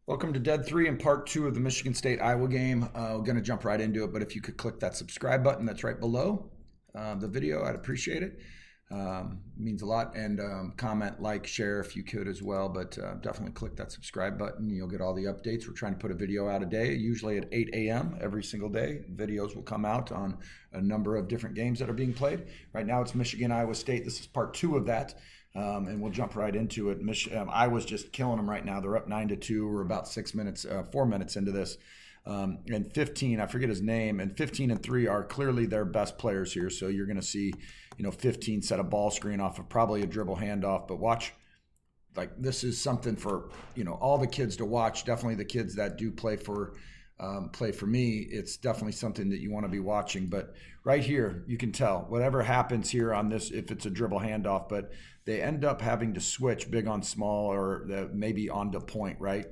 Welcome to Dead 3 and part 2 of the Michigan State-Iowa game. We're going to jump right into it, but if you could click that subscribe button that's right below the video, I'd appreciate it. It means a lot. And comment, like, share if you could as well, but definitely click that subscribe button. You'll get all the updates. We're trying to put a video out a day, usually at 8 a.m. every single day. Videos will come out on a number of different games that are being played. Right now it's Michigan-Iowa State. This is part 2 of that. And we'll jump right into it. Iowa's just killing them right now. They're up 9-2. We're about 4 minutes into this. And 15, I forget his name, and 15 and 3 are clearly their best players here. So you're going to see, 15 set a ball screen off of probably a dribble handoff. But watch, like, this is something for, all the kids to watch. Definitely the kids that do play for me. It's definitely something that you want to be watching. But right here, you can tell whatever happens here on this, if it's a dribble handoff, but they end up having to switch big on small or maybe onto point, right?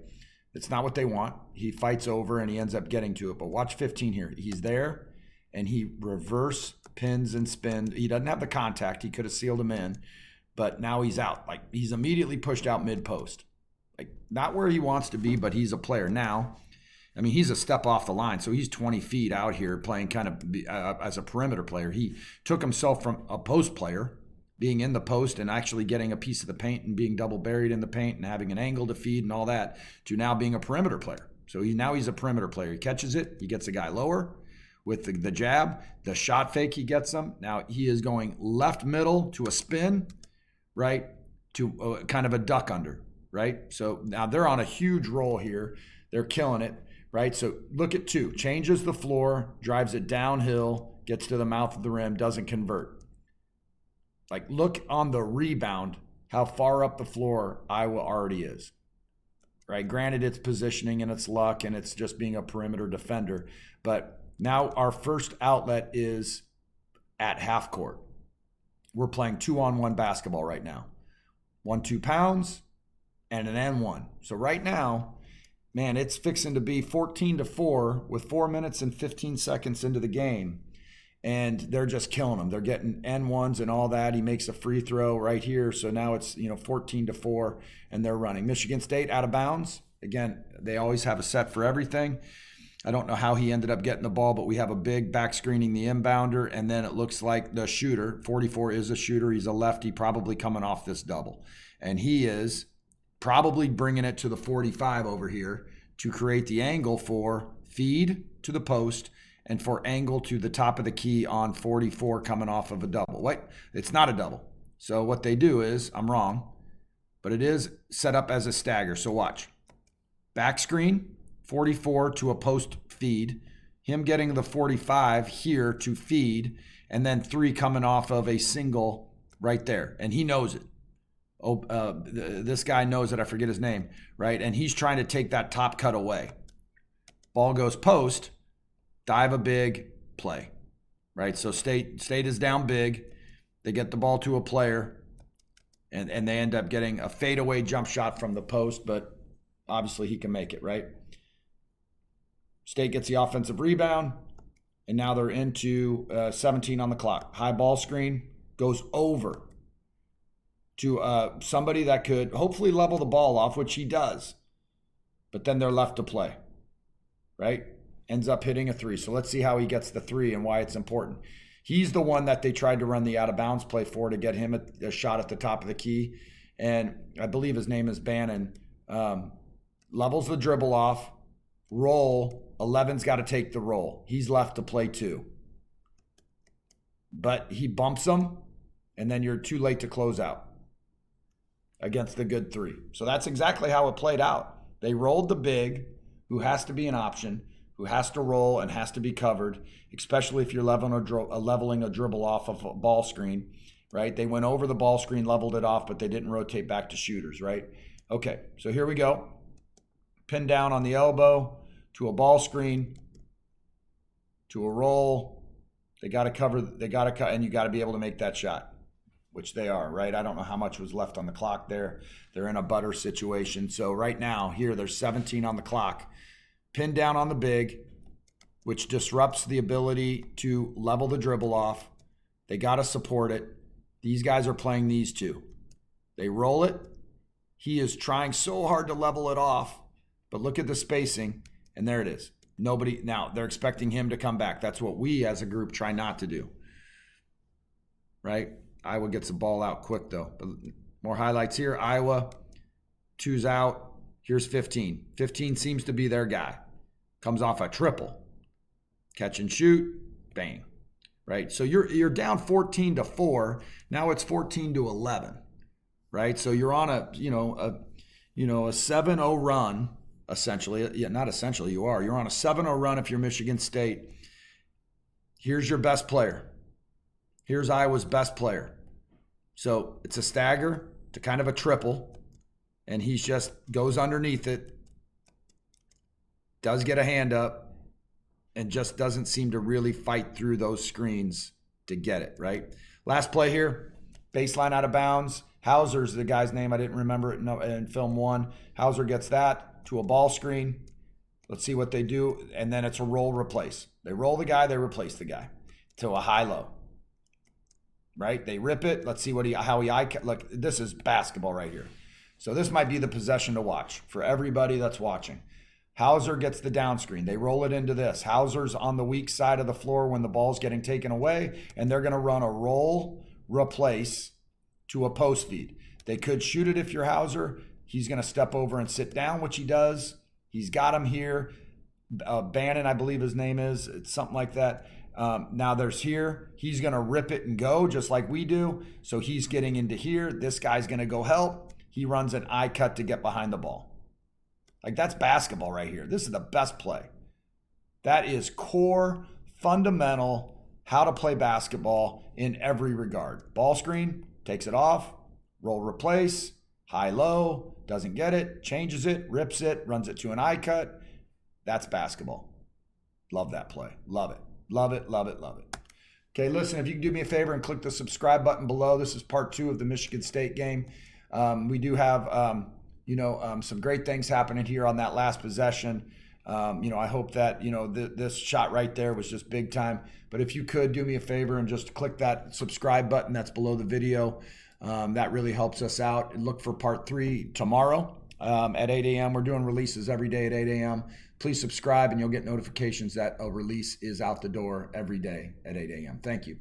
It's not what they want. He fights over and he ends up getting to it. But watch 15 here. He's there and he reverse pins and spins. He doesn't have the contact. He could have sealed him in, but now he's out. Like, he's immediately pushed out mid post. Like, not where he wants to be, but he's a player now. I mean, he's a step off the line, so he's 20 feet out here playing kind of as a perimeter player. He took himself from a post player, being in the post and actually getting a piece of the paint and being double buried in the paint and having an angle to feed and all that, to now being a perimeter player. So he's a perimeter player. He catches it. He gets a guy lower with the jab. The shot fake, he gets him. Now he is going left middle to a spin, right, to kind of a duck under, right? So now they're on a huge roll here. They're killing it. Right, so look at 2. Changes the floor, drives it downhill, gets to the mouth of the rim, doesn't convert. Like, look on the rebound, how far up the floor Iowa already is. Right, granted it's positioning and it's luck and it's just being a perimeter defender. But now our first outlet is at half court. We're playing 2-on-1 basketball right now. 1-2 pounds and an N1. So right now, man, it's fixing to be 14-4 with 4 minutes and 15 seconds into the game. And they're just killing them. They're getting N1s and all that. He makes a free throw right here. So now it's, 14-4 and they're running. Michigan State out of bounds. Again, they always have a set for everything. I don't know how he ended up getting the ball, but we have a big back screening the inbounder. And then it looks like the shooter, 44 is a shooter. He's a lefty, probably coming off this double. And he is probably bringing it to the 45 over here to create the angle for feed to the post and for angle to the top of the key on 44 coming off of a double. Wait, it's not a double. So what they do is, I'm wrong, but it is set up as a stagger. So watch. Back screen, 44 to a post feed, him getting the 45 here to feed, and then 3 coming off of a single right there. And he knows it. This guy knows it. I forget his name, right? And he's trying to take that top cut away. Ball goes post, dive a big play, right? So State is down big. They get the ball to a player, and they end up getting a fadeaway jump shot from the post, but obviously he can make it, right? State gets the offensive rebound, and now they're into 17 on the clock. High ball screen goes over to somebody that could hopefully level the ball off, which he does. But then they're left to play, right? Ends up hitting a 3. So let's see how he gets the 3 and why it's important. He's the one that they tried to run the out-of-bounds play for to get him a shot at the top of the key. And I believe his name is Bannon. Levels the dribble off, roll. 11's got to take the roll. He's left to play 2. But he bumps him, and then you're too late to close out against the good 3. So that's exactly how it played out. They rolled the big, who has to be an option, who has to roll and has to be covered, especially if you're leveling a dribble off of a ball screen, right? They went over the ball screen, leveled it off, but they didn't rotate back to shooters, right? Okay, so here we go. Pin down on the elbow to a ball screen, to a roll. They got to cover, and you got to be able to make that shot, which they are, right? I don't know how much was left on the clock there. They're in a butter situation. So right now, here, there's 17 on the clock. Pinned down on the big, which disrupts the ability to level the dribble off. They got to support it. These guys are playing these 2. They roll it. He is trying so hard to level it off, But look at the spacing, and there it is. Nobody, now they're expecting him to come back. That's what we as a group try not to do, right? Iowa gets the ball out quick though. But more highlights here. Iowa, 2's out. Here's 15. 15 seems to be their guy. Comes off a triple. Catch and shoot, bang. Right? So you're down 14-4. Now it's 14-11. Right? So you're on a 7-0 run, essentially. Yeah, not essentially, you are. You're on a 7-0 run if you're Michigan State. Here's your best player. Here's Iowa's best player. So it's a stagger to kind of a triple, and he just goes underneath it, does get a hand up, and just doesn't seem to really fight through those screens to get it, right? Last play here, baseline out of bounds. Hauser's the guy's name. I didn't remember it in film one. Hauser gets that to a ball screen. Let's see what they do. And then it's a roll replace. They roll the guy, they replace the guy to a high-low. Right? They rip it. Let's see how he look. This is basketball right here. So this might be the possession to watch for everybody that's watching. Hauser gets the down screen. They roll it into this. Hauser's on the weak side of the floor when the ball's getting taken away, and they're going to run a roll replace to a post feed. They could shoot it if you're Hauser. He's going to step over and sit down, which he does. He's got him here. Bannon, I believe his name is. It's something like that. Now there's here. He's going to rip it and go just like we do. So he's getting into here. This guy's going to go help. He runs an eye cut to get behind the ball. Like, that's basketball right here. This is the best play. That is core, fundamental, how to play basketball in every regard. Ball screen, takes it off, roll replace, high-low, doesn't get it, changes it, rips it, runs it to an eye cut. That's basketball. Love that play. Love it. Love it, love it, love it. Okay, listen, if you can do me a favor and click the subscribe button below. This is part 2 of the Michigan State game. We do have, some great things happening here on that last possession. I hope that, this shot right there was just big time. But if you could do me a favor and just click that subscribe button that's below the video, that really helps us out. And look for part 3 tomorrow at 8 a.m. We're doing releases every day at 8 a.m. Please subscribe and you'll get notifications that a release is out the door every day at 8 a.m. Thank you.